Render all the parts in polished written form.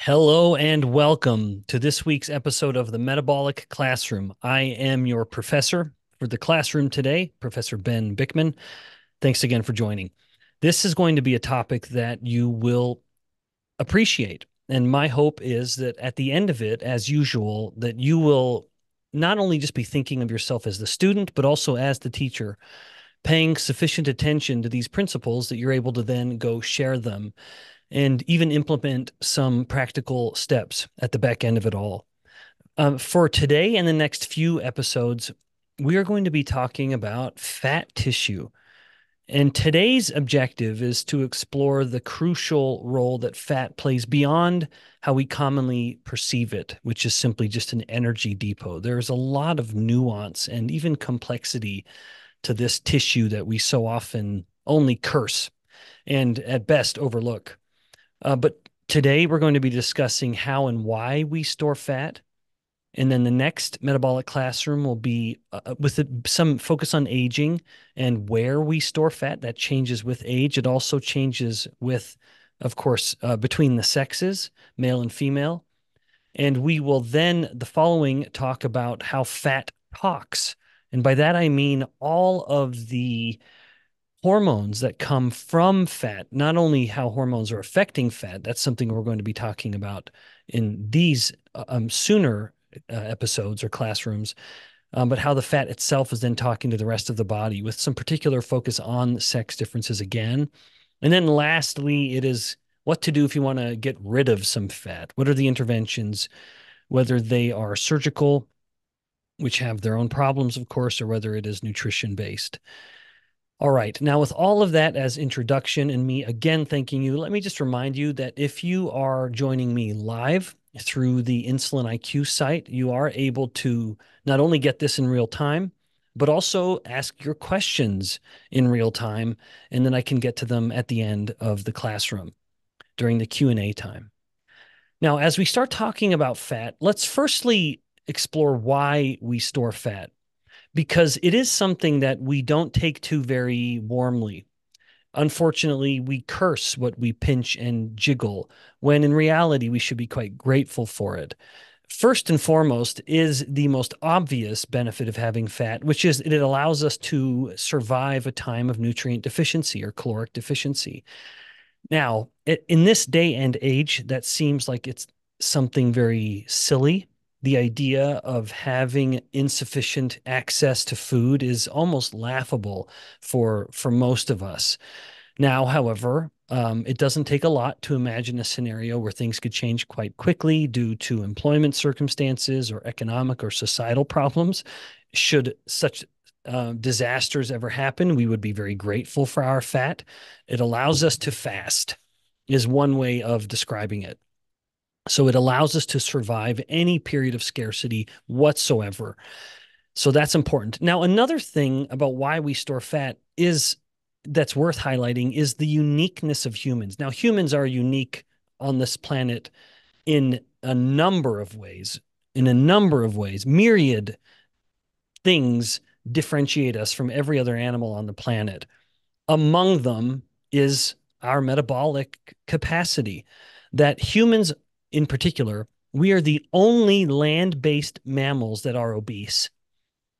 Hello and welcome to this week's episode of the Metabolic Classroom. I am your professor for the classroom today, Professor Ben Bikman. Thanks again for joining. This is going to be a topic that you will appreciate. And my hope is that at the end of it, as usual, that you will not only just be thinking of yourself as the student, but also as the teacher, paying sufficient attention to these principles that you're able to then go share them and even implement some practical steps at the back end of it all. For today and the next few episodes, we are going to be talking about fat tissue. And today's objective is to explore the crucial role that fat plays beyond how we commonly perceive it, which is simply just an energy depot. There's a lot of nuance and even complexity to this tissue that we so often only curse and at best overlook. But today we're going to be discussing how and why we store fat. And then the next metabolic classroom will be some focus on aging and where we store fat. That changes with age. It also changes with, of course, between the sexes, male and female. And we will then, the following, talk about how fat talks. And by that, I mean all of the hormones that come from fat, not only how hormones are affecting fat, that's something we're going to be talking about in these sooner episodes or classrooms, but how the fat itself is then talking to the rest of the body with some particular focus on sex differences again. And then lastly, it is what to do if you want to get rid of some fat. What are the interventions, whether they are surgical, which have their own problems, of course, or whether it is nutrition based. All right. Now, with all of that as introduction and me again thanking you, let me just remind you that if you are joining me live through the Insulin IQ site, you are able to not only get this in real time, but also ask your questions in real time, and then I can get to them at the end of the classroom during the Q&A time. Now, as we start talking about fat, let's firstly explore why we store fat, because it is something that we don't take to very warmly. Unfortunately, we curse what we pinch and jiggle, when in reality, we should be quite grateful for it. First and foremost is the most obvious benefit of having fat, which is it allows us to survive a time of nutrient deficiency or caloric deficiency. Now, in this day and age, that seems like it's something very silly. The idea of having insufficient access to food is almost laughable for most of us. Now, however, it doesn't take a lot to imagine a scenario where things could change quite quickly due to employment circumstances or economic or societal problems. Should such disasters ever happen, we would be very grateful for our fat. It allows us to fast, is one way of describing it. So it allows us to survive any period of scarcity whatsoever. So that's important. Now, another thing about why we store fat is that's worth highlighting is the uniqueness of humans. Now, humans are unique on this planet in a number of ways, myriad things differentiate us from every other animal on the planet. Among them is our metabolic capacity, that humans in particular, we are the only land-based mammals that are obese.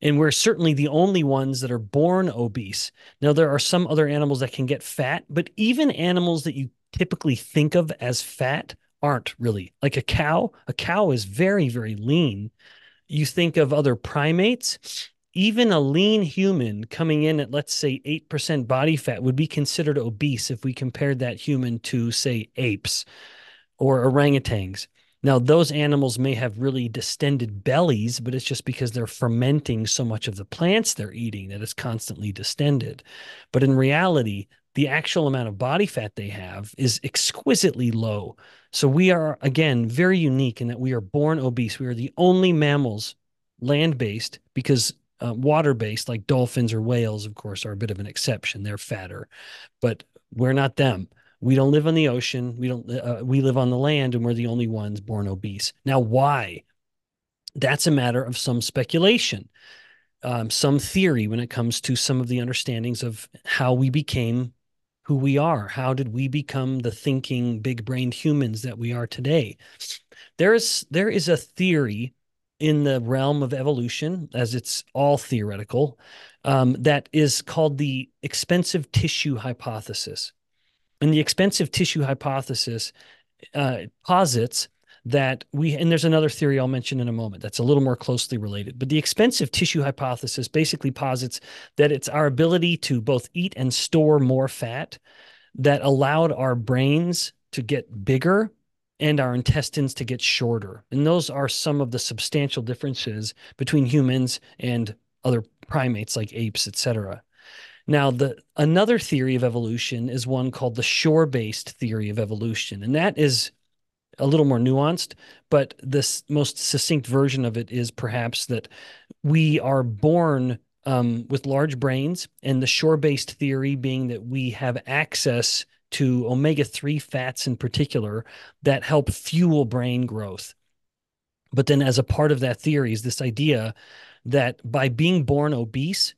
And we're certainly the only ones that are born obese. Now, there are some other animals that can get fat, but even animals that you typically think of as fat aren't really. Like a cow is very, very lean. You think of other primates, even a lean human coming in at, let's say, 8% body fat would be considered obese if we compared that human to, say, apes or orangutans. Now, those animals may have really distended bellies, but it's just because they're fermenting so much of the plants they're eating that it's constantly distended. But in reality, the actual amount of body fat they have is exquisitely low. So we are, again, very unique in that we are born obese. We are the only mammals land-based, because water-based, like dolphins or whales, of course, are a bit of an exception. They're fatter, but we're not them. We don't live on the ocean. We live on the land, and we're the only ones born obese. Now, why? That's a matter of some speculation, some theory when it comes to some of the understandings of how we became who we are. How did we become the thinking, big-brained humans that we are today? There is a theory in the realm of evolution, as it's all theoretical, that is called the expensive tissue hypothesis. And the expensive tissue hypothesis posits that and there's another theory I'll mention in a moment that's a little more closely related, but the expensive tissue hypothesis basically posits that it's our ability to both eat and store more fat that allowed our brains to get bigger and our intestines to get shorter. And those are some of the substantial differences between humans and other primates like apes, etc. Now, another theory of evolution is one called the shore-based theory of evolution, and that is a little more nuanced, but this most succinct version of it is perhaps that we are born with large brains, and the shore-based theory being that we have access to omega-3 fats in particular that help fuel brain growth. But then as a part of that theory is this idea that by being born obese,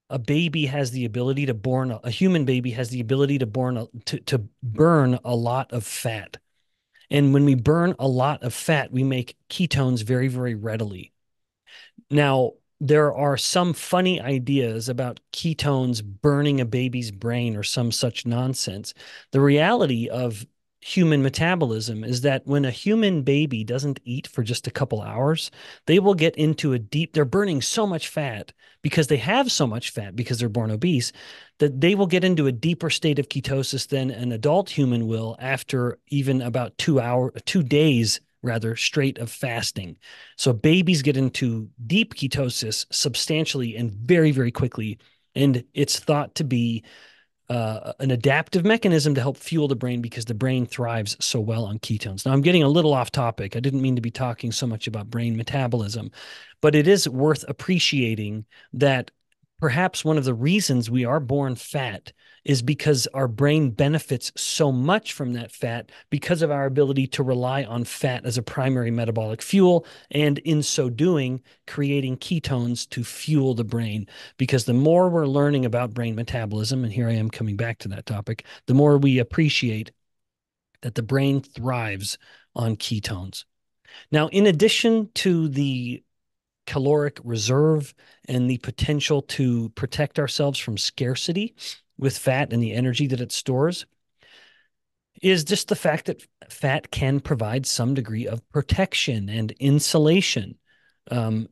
a baby has the ability to a human baby has the ability to burn a lot of fat. And when we burn a lot of fat, we make ketones very, very readily. Now, there are some funny ideas about ketones burning a baby's brain or some such nonsense. The reality of human metabolism is that when a human baby doesn't eat for just a couple hours, they will get into they're burning so much fat because they have so much fat because they're born obese that they will get into a deeper state of ketosis than an adult human will after even about 2 days rather straight of fasting. So babies get into deep ketosis substantially and very, very quickly. And it's thought to be an adaptive mechanism to help fuel the brain because the brain thrives so well on ketones. Now, I'm getting a little off topic. I didn't mean to be talking so much about brain metabolism, but it is worth appreciating that perhaps one of the reasons we are born fat is because our brain benefits so much from that fat because of our ability to rely on fat as a primary metabolic fuel, and in so doing, creating ketones to fuel the brain. Because the more we're learning about brain metabolism, and here I am coming back to that topic, the more we appreciate that the brain thrives on ketones. Now, in addition to the caloric reserve and the potential to protect ourselves from scarcity with fat and the energy that it stores, is just the fact that fat can provide some degree of protection and insulation.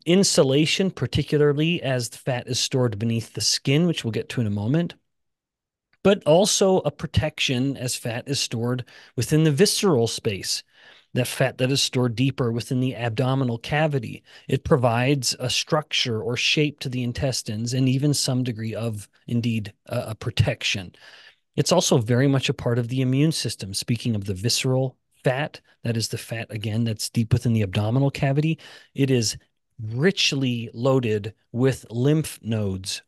Insulation, particularly as the fat is stored beneath the skin, which we'll get to in a moment, but also a protection as fat is stored within the visceral space, that fat that is stored deeper within the abdominal cavity. It provides a structure or shape to the intestines and even some degree of, indeed, a protection. It's also very much a part of the immune system. Speaking of the visceral fat, that is the fat, again, that's deep within the abdominal cavity. It is richly loaded with lymph nodes.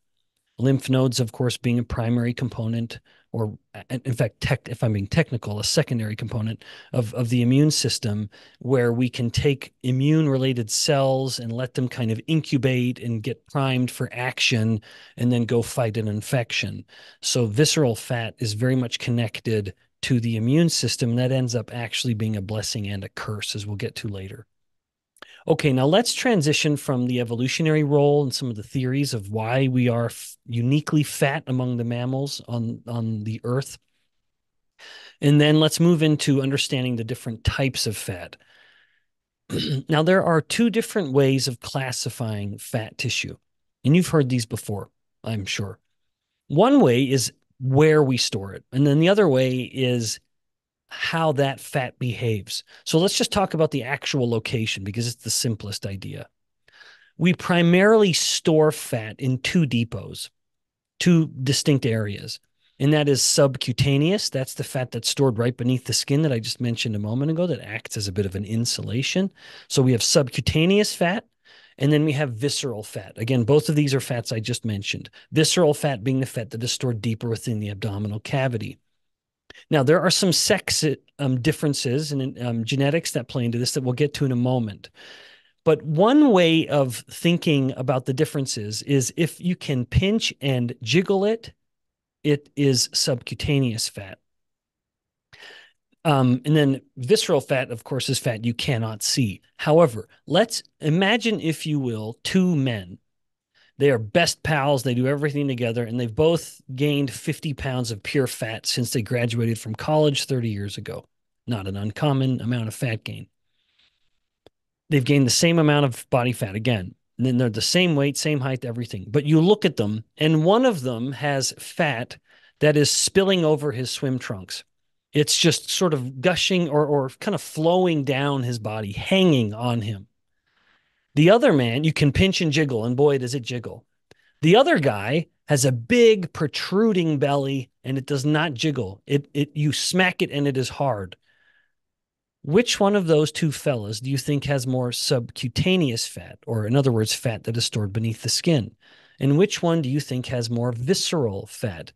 Lymph nodes, of course, being a primary component, or in fact, if I'm being technical, a secondary component of the immune system, where we can take immune-related cells and let them kind of incubate and get primed for action and then go fight an infection. So visceral fat is very much connected to the immune system. That ends up actually being a blessing and a curse, as we'll get to later. Okay, now let's transition from the evolutionary role and some of the theories of why we are uniquely fat among the mammals on the earth. And then let's move into understanding the different types of fat. Now, there are two different ways of classifying fat tissue, and you've heard these before, I'm sure. One way is where we store it, and then the other way is how that fat behaves. So let's just talk about the actual location because it's the simplest idea. We primarily store fat in two depots, two distinct areas, and that is subcutaneous. That's the fat that's stored right beneath the skin that I just mentioned a moment ago that acts as a bit of an insulation. So we have subcutaneous fat, and then we have visceral fat. Again, both of these are fats I just mentioned. Visceral fat being the fat that is stored deeper within the abdominal cavity. Now, there are some sex differences in genetics that play into this that we'll get to in a moment. But one way of thinking about the differences is if you can pinch and jiggle it, it is subcutaneous fat. And then visceral fat, of course, is fat you cannot see. However, let's imagine, if you will, two men. They are best pals. They do everything together, and they've both gained 50 pounds of pure fat since they graduated from college 30 years ago. Not an uncommon amount of fat gain. They've gained the same amount of body fat again. And then they're the same weight, same height, everything. But you look at them, and one of them has fat that is spilling over his swim trunks. It's just sort of gushing or kind of flowing down his body, hanging on him. The other man, you can pinch and jiggle, and boy, does it jiggle. The other guy has a big protruding belly, and it does not jiggle. You smack it and it is hard. Which one of those two fellas do you think has more subcutaneous fat, or in other words, fat that is stored beneath the skin? And which one do you think has more visceral fat,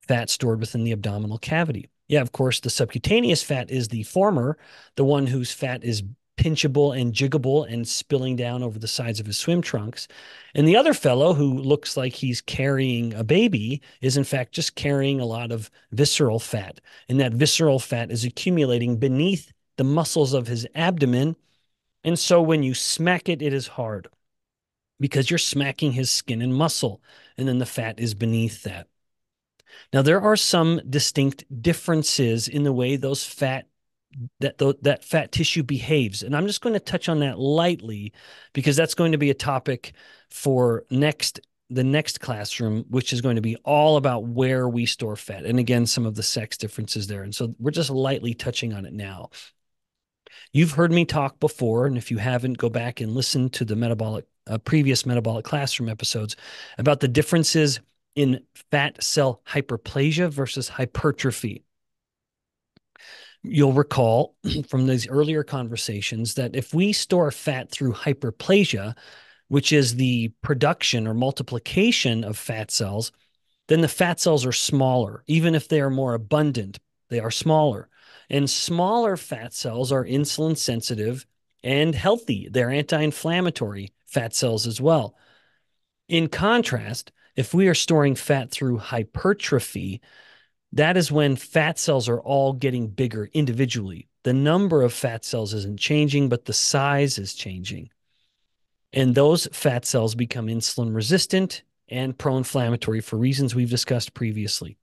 fat stored within the abdominal cavity? Yeah, of course, the subcutaneous fat is the former, the one whose fat is pinchable and jiggable and spilling down over the sides of his swim trunks. And the other fellow, who looks like he's carrying a baby, is in fact just carrying a lot of visceral fat. And that visceral fat is accumulating beneath the muscles of his abdomen. And so when you smack it, it is hard because you're smacking his skin and muscle, and then the fat is beneath that. Now, there are some distinct differences in the way those fat that fat tissue behaves. And I'm just going to touch on that lightly because that's going to be a topic for the next classroom, which is going to be all about where we store fat. And again, some of the sex differences there. And so we're just lightly touching on it now. You've heard me talk before, and if you haven't, go back and listen to the previous Metabolic Classroom episodes about the differences in fat cell hyperplasia versus hypertrophy. You'll recall from these earlier conversations that if we store fat through hyperplasia, which is the production or multiplication of fat cells, then the fat cells are smaller. Even if they are more abundant, they are smaller. And smaller fat cells are insulin sensitive and healthy. They're anti-inflammatory fat cells as well. In contrast, if we are storing fat through hypertrophy, that is when fat cells are all getting bigger individually. The number of fat cells isn't changing, but the size is changing. And those fat cells become insulin resistant and pro-inflammatory for reasons we've discussed previously.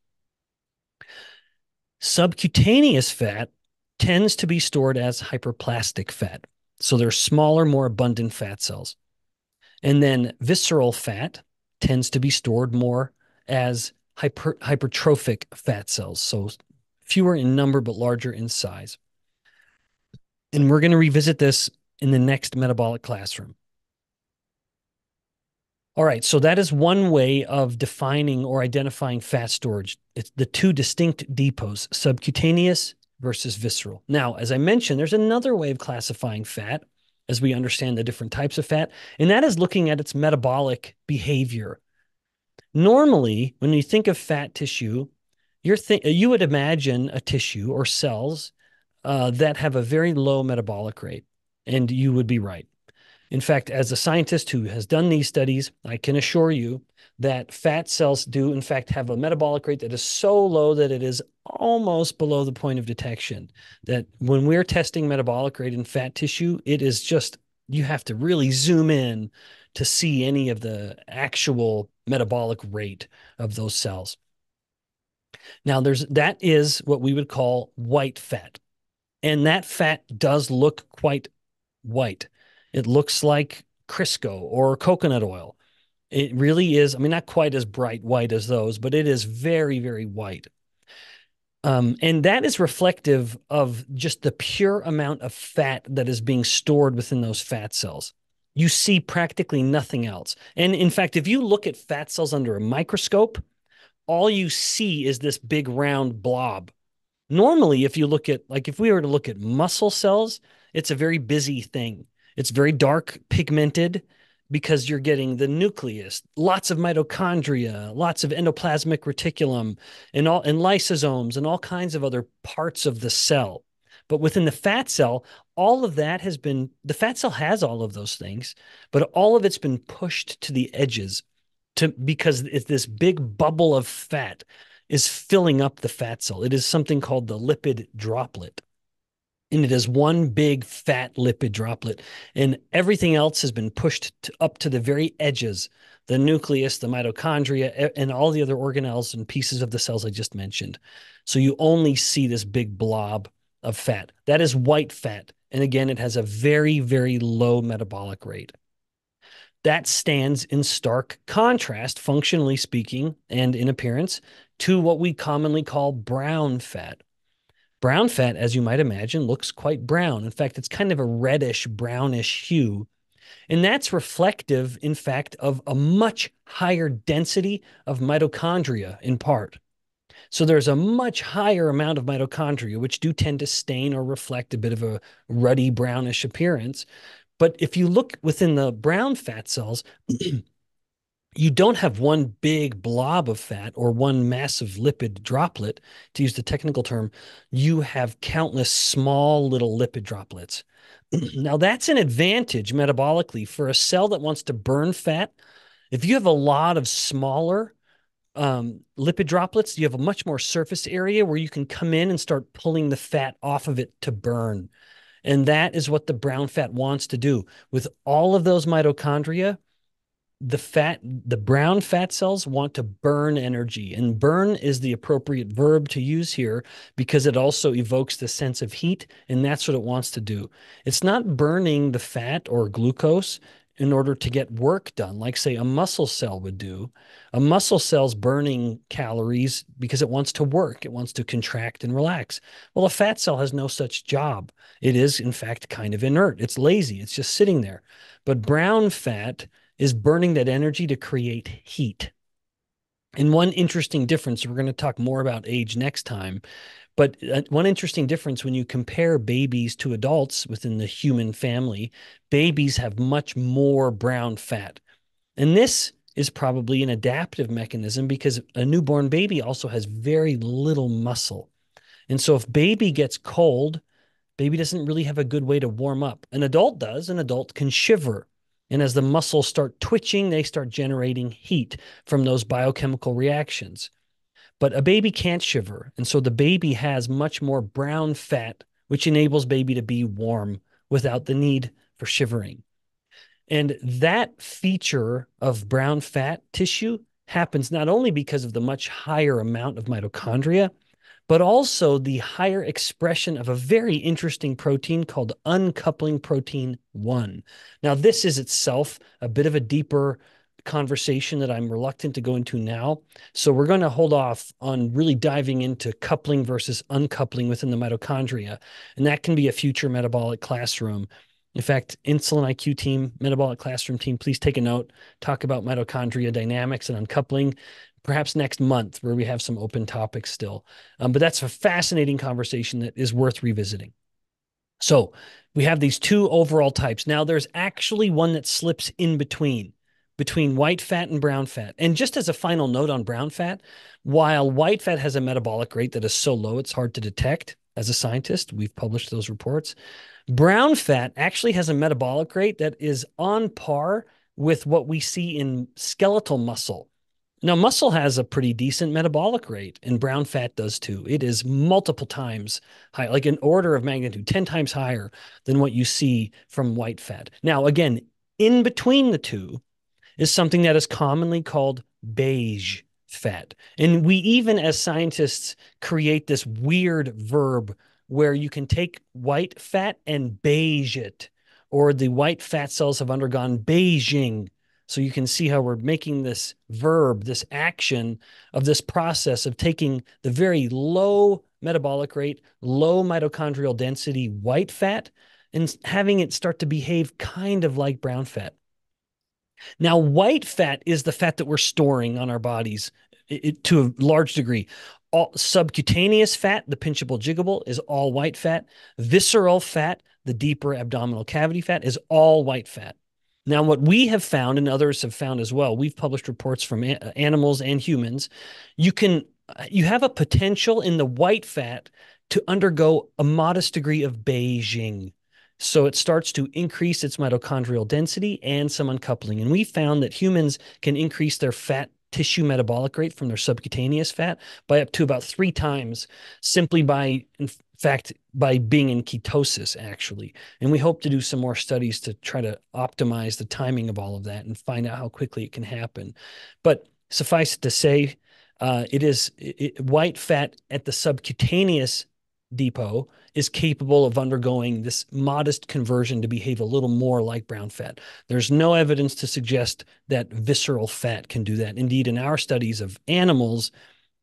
Subcutaneous fat tends to be stored as hyperplastic fat. So they're smaller, more abundant fat cells. And then visceral fat tends to be stored more as hypertrophic fat cells, so fewer in number but larger in size. And we're going to revisit this in the next Metabolic Classroom. All right, so that is one way of defining or identifying fat storage. It's the two distinct depots, subcutaneous versus visceral. Now, as I mentioned, there's another way of classifying fat as we understand the different types of fat, and that is looking at its metabolic behavior. Normally, when you think of fat tissue, you would imagine a tissue or cells that have a very low metabolic rate, and you would be right. In fact, as a scientist who has done these studies, I can assure you that fat cells do, in fact, have a metabolic rate that is so low that it is almost below the point of detection. That when we're testing metabolic rate in fat tissue, it is just, you have to really zoom in to see any of the actual metabolic rate of those cells. Now, that is what we would call white fat. And that fat does look quite white. It looks like Crisco or coconut oil. It really is, I mean, not quite as bright white as those, but it is very, very white. And that is reflective of just the pure amount of fat that is being stored within those fat cells. You see practically nothing else. And in fact, if you look at fat cells under a microscope, all you see is this big round blob. Normally, if you look at, like if we were to look at muscle cells, it's a very busy thing. It's very dark, pigmented, because you're getting the nucleus, lots of mitochondria, lots of endoplasmic reticulum, and lysosomes, and all kinds of other parts of the cell. But within the fat cell, all of that the fat cell has all of those things, but all of it's been pushed to the edges because it's this big bubble of fat. is filling up the fat cell. It is something called the lipid droplet. And it is one big fat lipid droplet. And everything else has been pushed up to the very edges, the nucleus, the mitochondria, and all the other organelles and pieces of the cells I just mentioned. So you only see this big blob of fat. That is white fat. And again, it has a very, very low metabolic rate. That stands in stark contrast, functionally speaking, and in appearance, to what we commonly call brown fat. Brown fat, as you might imagine, looks quite brown. In fact, it's kind of a reddish, brownish hue. And that's reflective, in fact, of a much higher density of mitochondria in part. So there's a much higher amount of mitochondria, which do tend to stain or reflect a bit of a ruddy brownish appearance. But if you look within the brown fat cells, you don't have one big blob of fat or one massive lipid droplet, to use the technical term. You have countless small little lipid droplets. Now, that's an advantage metabolically for a cell that wants to burn fat. If you have a lot of smaller lipid droplets, you have a much more surface area where you can come in and start pulling the fat off of it to burn. And that is what the brown fat wants to do. With all of those mitochondria, the brown fat cells want to burn energy, and burn is the appropriate verb to use here because it also evokes the sense of heat, and that's what it wants to do. It's not burning the fat or glucose in order to get work done, like, say, a muscle cell would do. A muscle cell's burning calories because it wants to work. It wants to contract and relax. Well, a fat cell has no such job. It is, in fact, kind of inert. It's lazy. It's just sitting there. But brown fat is burning that energy to create heat. And one interesting difference, we're going to talk more about age next time, but one interesting difference when you compare babies to adults within the human family, babies have much more brown fat. And this is probably an adaptive mechanism because a newborn baby also has very little muscle. And so if baby gets cold, baby doesn't really have a good way to warm up. An adult does. An adult can shiver. And as the muscles start twitching, they start generating heat from those biochemical reactions. But a baby can't shiver. And so the baby has much more brown fat, which enables baby to be warm without the need for shivering. And that feature of brown fat tissue happens not only because of the much higher amount of mitochondria, but also the higher expression of a very interesting protein called uncoupling protein 1. Now, this is itself a bit of a deeper conversation that I'm reluctant to go into now. So we're going to hold off on really diving into coupling versus uncoupling within the mitochondria. And that can be a future metabolic classroom. In fact, Insulin IQ team, metabolic classroom team, please take a note, talk about mitochondria dynamics and uncoupling, perhaps next month where we have some open topics still. But that's a fascinating conversation that is worth revisiting. So we have these two overall types. Now there's actually one that slips in between white fat and brown fat. And just as a final note on brown fat, while white fat has a metabolic rate that is so low it's hard to detect, as a scientist, we've published those reports, brown fat actually has a metabolic rate that is on par with what we see in skeletal muscle. Now, muscle has a pretty decent metabolic rate, and brown fat does too. It is multiple times high, like an order of magnitude, 10 times higher than what you see from white fat. Now, again, in between the two is something that is commonly called beige fat. And we even, as scientists, create this weird verb where you can take white fat and beige it, or the white fat cells have undergone beiging. So you can see how we're making this verb, this action of this process of taking the very low metabolic rate, low mitochondrial density white fat and having it start to behave kind of like brown fat. Now, white fat is the fat that we're storing on our bodies to a large degree. All subcutaneous fat, the pinchable jiggable, is all white fat. Visceral fat, the deeper abdominal cavity fat, is all white fat. Now, what we have found, and others have found as well, we've published reports from animals and humans, you have a potential in the white fat to undergo a modest degree of beiging. So it starts to increase its mitochondrial density and some uncoupling. And we found that humans can increase their fat tissue metabolic rate from their subcutaneous fat by up to about 3 times, simply by, in fact, by being in ketosis, actually. And we hope to do some more studies to try to optimize the timing of all of that and find out how quickly it can happen. But suffice it to say, white fat at the subcutaneous depot is capable of undergoing this modest conversion to behave a little more like brown fat. There's no evidence to suggest that visceral fat can do that. Indeed, in our studies of animals,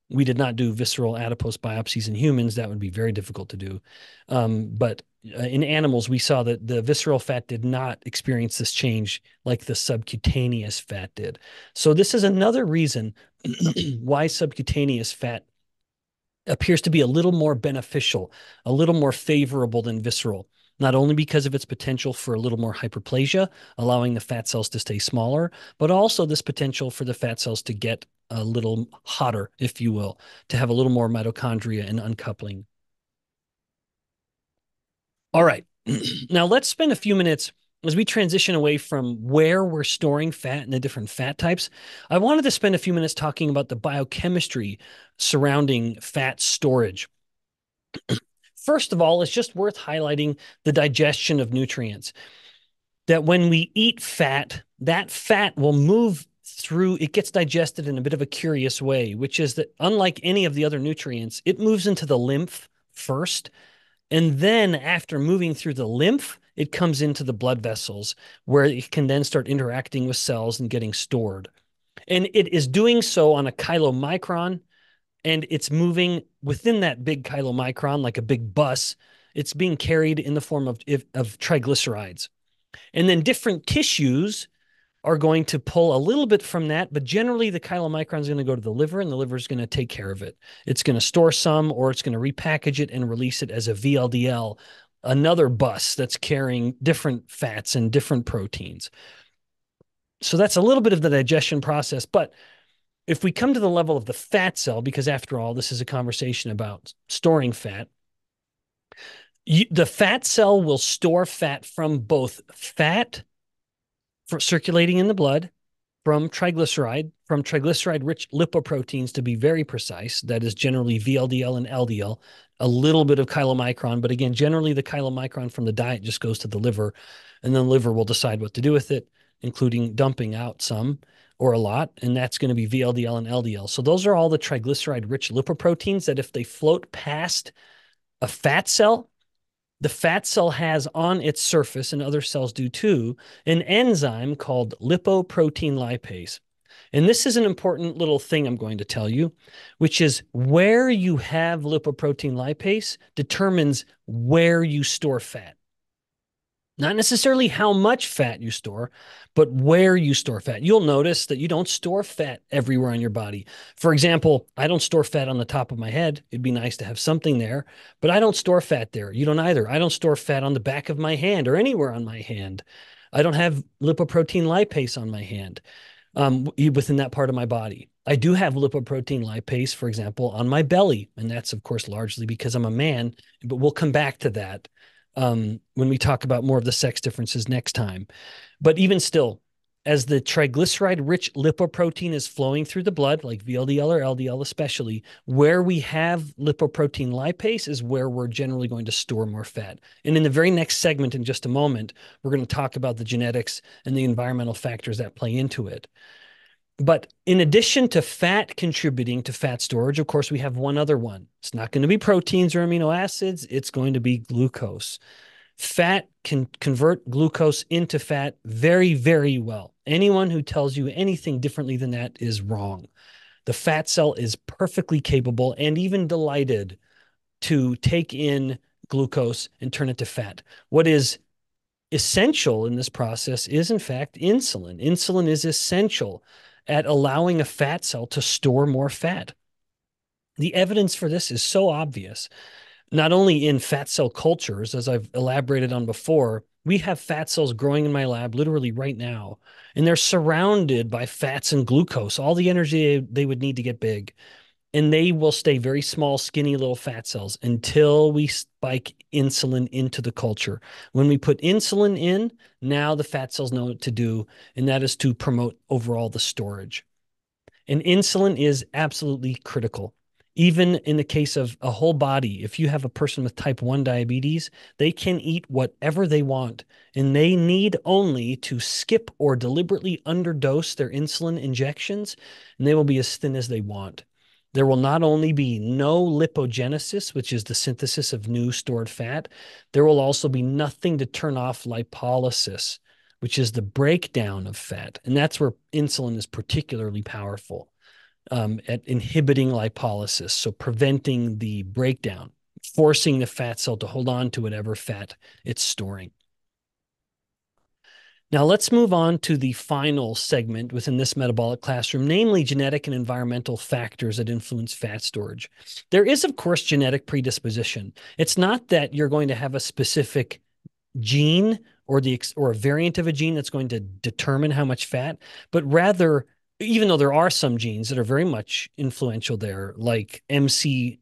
we did not do visceral adipose biopsies in humans. That would be very difficult to do. But in animals, we saw that the visceral fat did not experience this change like the subcutaneous fat did. So this is another reason why subcutaneous fat appears to be a little more beneficial, a little more favorable than visceral, not only because of its potential for a little more hyperplasia, allowing the fat cells to stay smaller, but also this potential for the fat cells to get a little hotter, if you will, to have a little more mitochondria and uncoupling. All right. Now let's spend a few minutes as we transition away from where we're storing fat and the different fat types. I wanted to spend a few minutes talking about the biochemistry surrounding fat storage. First of all, it's just worth highlighting the digestion of nutrients. That when we eat fat, that fat will move through, it gets digested in a bit of a curious way, which is that unlike any of the other nutrients, it moves into the lymph first. And then after moving through the lymph, it comes into the blood vessels where it can then start interacting with cells and getting stored. And it is doing so on a chylomicron, and it's moving within that big chylomicron like a big bus. It's being carried in the form of triglycerides. And then different tissues are going to pull a little bit from that, but generally the chylomicron is going to go to the liver, and the liver is going to take care of it. It's going to store some, or it's going to repackage it and release it as a VLDL, another bus that's carrying different fats and different proteins. So that's a little bit of the digestion process. But if we come to the level of the fat cell, because after all, this is a conversation about storing fat, the fat cell will store fat from both fat for circulating in the blood, from triglyceride-rich lipoproteins, to be very precise. That is generally VLDL and LDL, a little bit of chylomicron, but again, generally the chylomicron from the diet just goes to the liver, and then the liver will decide what to do with it, including dumping out some or a lot, and that's going to be VLDL and LDL. So those are all the triglyceride-rich lipoproteins that if they float past a fat cell, the fat cell has on its surface, and other cells do too, an enzyme called lipoprotein lipase. And this is an important little thing I'm going to tell you, which is where you have lipoprotein lipase determines where you store fat. Not necessarily how much fat you store, but where you store fat. You'll notice that you don't store fat everywhere on your body. For example, I don't store fat on the top of my head. It'd be nice to have something there, but I don't store fat there. You don't either. I don't store fat on the back of my hand or anywhere on my hand. I don't have lipoprotein lipase on my hand within that part of my body. I do have lipoprotein lipase, for example, on my belly, and that's, of course, largely because I'm a man, but we'll come back to that when we talk about more of the sex differences next time. But even still, as the triglyceride-rich lipoprotein is flowing through the blood, like VLDL or LDL especially, where we have lipoprotein lipase is where we're generally going to store more fat. And in the very next segment, in just a moment, we're going to talk about the genetics and the environmental factors that play into it. But in addition to fat contributing to fat storage, of course, we have one other one. It's not going to be proteins or amino acids. It's going to be glucose. Fat can convert glucose into fat very, very well. Anyone who tells you anything differently than that is wrong. The fat cell is perfectly capable and even delighted to take in glucose and turn it to fat. What is essential in this process is, in fact, insulin. Insulin is essential at allowing a fat cell to store more fat. The evidence for this is so obvious, not only in fat cell cultures, as I've elaborated on before. We have fat cells growing in my lab literally right now, and they're surrounded by fats and glucose, all the energy they would need to get big. And they will stay very small, skinny little fat cells until we spike insulin into the culture. When we put insulin in, now the fat cells know what to do, and that is to promote overall the storage. And insulin is absolutely critical. Even in the case of a whole body, if you have a person with type 1 diabetes, they can eat whatever they want, and they need only to skip or deliberately underdose their insulin injections, and they will be as thin as they want. There will not only be no lipogenesis, which is the synthesis of new stored fat, there will also be nothing to turn off lipolysis, which is the breakdown of fat. And that's where insulin is particularly powerful at inhibiting lipolysis, so preventing the breakdown, forcing the fat cell to hold on to whatever fat it's storing. Now, let's move on to the final segment within this metabolic classroom, namely genetic and environmental factors that influence fat storage. There is, of course, genetic predisposition. It's not that you're going to have a specific gene or a variant of a gene that's going to determine how much fat, but rather, even though there are some genes that are very much influential there, like MC4R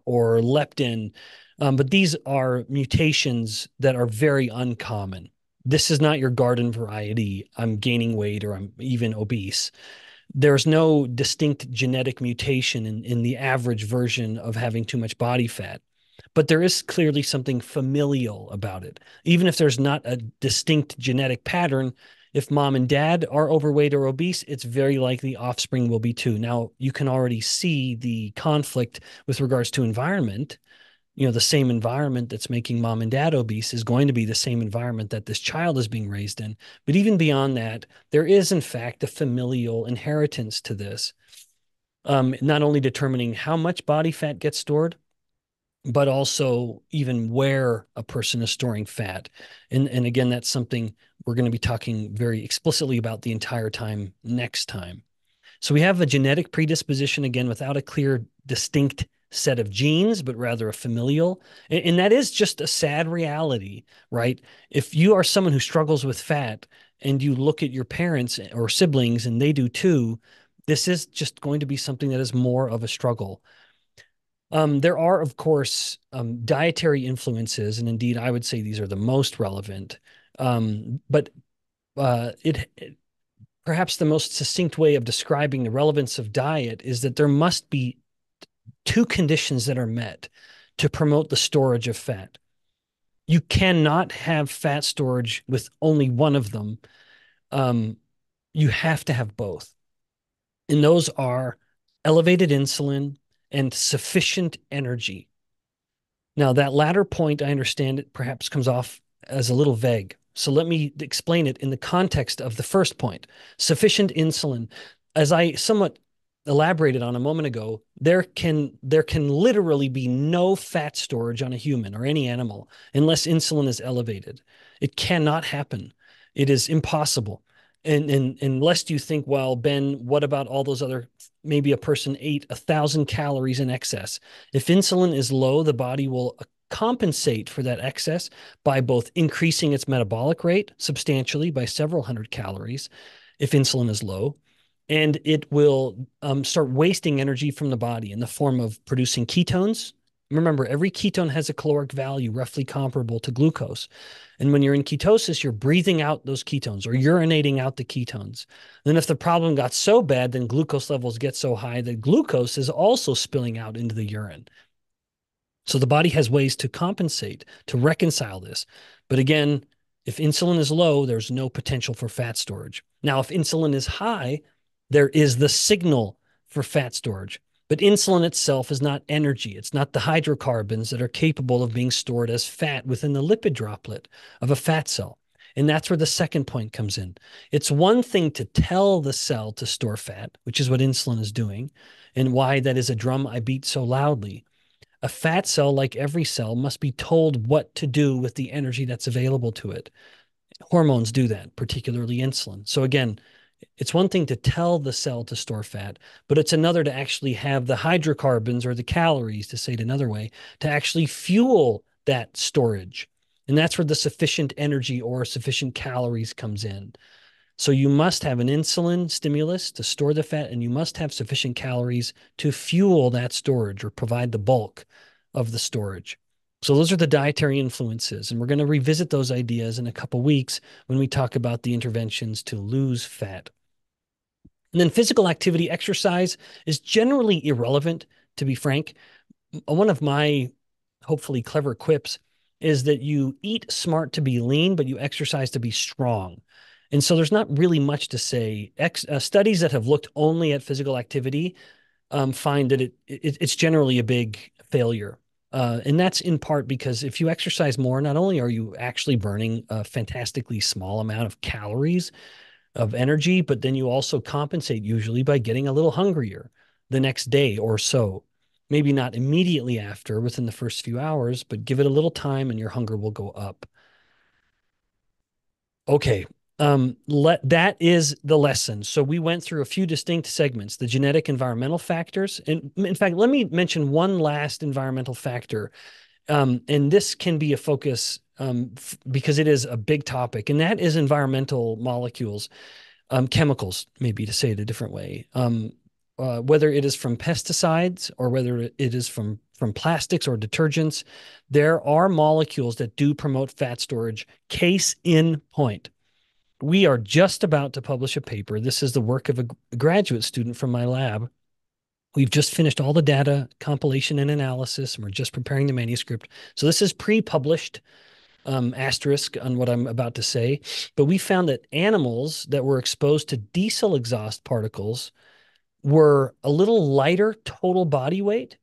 or leptin, but these are mutations that are very uncommon. This is not your garden variety. I'm gaining weight or I'm even obese. There's no distinct genetic mutation in the average version of having too much body fat. But there is clearly something familial about it. Even if there's not a distinct genetic pattern, if mom and dad are overweight or obese, it's very likely offspring will be too. Now, you can already see the conflict with regards to environment. The same environment that's making mom and dad obese is going to be the same environment that this child is being raised in. But even beyond that, there is, in fact, a familial inheritance to this, not only determining how much body fat gets stored, but also even where a person is storing fat. And again, that's something we're going to be talking very explicitly about the entire time next time. So we have a genetic predisposition, again, without a clear, distinct set of genes, but rather a familial. And that is just a sad reality, right? If you are someone who struggles with fat and you look at your parents or siblings and they do too, this is just going to be something that is more of a struggle. There are, of course, dietary influences, and indeed, I would say these are the most relevant. But perhaps the most succinct way of describing the relevance of diet is that there must be two conditions that are met to promote the storage of fat. You cannot have fat storage with only one of them. You have to have both. And those are elevated insulin and sufficient energy. Now, that latter point, I understand it perhaps comes off as a little vague. So let me explain it in the context of the first point. Sufficient insulin. As I somewhat elaborated on a moment ago, there can literally be no fat storage on a human or any animal unless insulin is elevated. It cannot happen. It is impossible. And unless you think, well, Ben, what about all those other, maybe a person ate 1,000 calories in excess. If insulin is low, the body will compensate for that excess by both increasing its metabolic rate substantially by several hundred calories if insulin is low, and it will start wasting energy from the body in the form of producing ketones. Remember, every ketone has a caloric value roughly comparable to glucose. And when you're in ketosis, you're breathing out those ketones or urinating out the ketones. Then if the problem got so bad, then glucose levels get so high that glucose is also spilling out into the urine. So the body has ways to compensate, to reconcile this. But again, if insulin is low, there's no potential for fat storage. Now, if insulin is high, there is the signal for fat storage. But insulin itself is not energy. It's not the hydrocarbons that are capable of being stored as fat within the lipid droplet of a fat cell. And that's where the second point comes in. It's one thing to tell the cell to store fat, which is what insulin is doing, and why that is a drum I beat so loudly. A fat cell, like every cell, must be told what to do with the energy that's available to it. Hormones do that, particularly insulin. So again, it's one thing to tell the cell to store fat, but it's another to actually have the hydrocarbons or the calories, to say it another way, to actually fuel that storage. And that's where the sufficient energy or sufficient calories comes in. So you must have an insulin stimulus to store the fat, and you must have sufficient calories to fuel that storage or provide the bulk of the storage. So those are the dietary influences, and we're going to revisit those ideas in a couple weeks when we talk about the interventions to lose fat. And then physical activity, exercise is generally irrelevant, to be frank. One of my hopefully clever quips is that you eat smart to be lean, but you exercise to be strong. And so there's not really much to say. Studies that have looked only at physical activity find that it's generally a big failure. And that's in part because if you exercise more, not only are you actually burning a fantastically small amount of calories of energy, but then you also compensate usually by getting a little hungrier the next day or so. Maybe not immediately after, within the first few hours, but give it a little time and your hunger will go up. Okay. That is the lesson. So we went through a few distinct segments, the genetic environmental factors. And in fact, let me mention one last environmental factor. And this can be a focus because it is a big topic, and that is environmental molecules, chemicals, maybe to say it a different way. Whether it is from pesticides or whether it is from plastics or detergents, there are molecules that do promote fat storage. Case in point. We are just about to publish a paper. This is the work of a graduate student from my lab. We've just finished all the data compilation and analysis, and we're just preparing the manuscript. So this is pre-published, asterisk on what I'm about to say. But we found that animals that were exposed to diesel exhaust particles were a little lighter total body weight,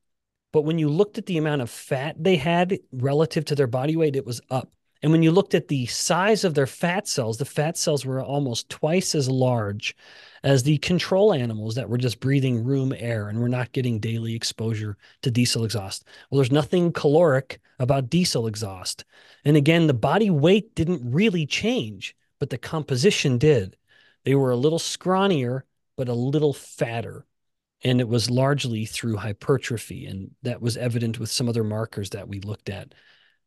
but when you looked at the amount of fat they had relative to their body weight, it was up. And when you looked at the size of their fat cells, the fat cells were almost twice as large as the control animals that were just breathing room air and were not getting daily exposure to diesel exhaust. Well, there's nothing caloric about diesel exhaust. And again, the body weight didn't really change, but the composition did. They were a little scrawnier, but a little fatter. And it was largely through hypertrophy. And that was evident with some other markers that we looked at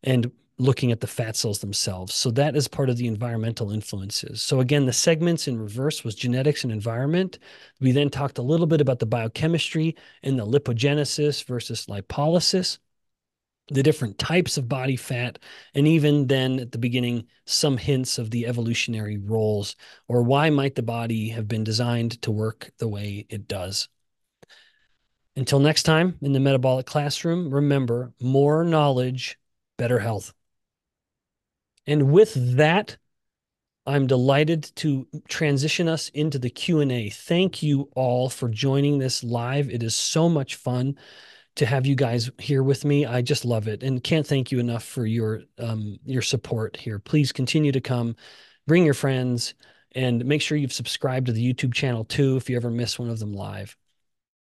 and looking at the fat cells themselves. So that is part of the environmental influences. So again, the segments in reverse was genetics and environment. We then talked a little bit about the biochemistry and the lipogenesis versus lipolysis, the different types of body fat, and even then at the beginning, some hints of the evolutionary roles, or why might the body have been designed to work the way it does. Until next time in the Metabolic Classroom, remember, more knowledge, better health. And with that, I'm delighted to transition us into the Q&A. Thank you all for joining this live. It is so much fun to have you guys here with me. I just love it and can't thank you enough for your support here. Please continue to come, bring your friends, and make sure you've subscribed to the YouTube channel too if you ever miss one of them live.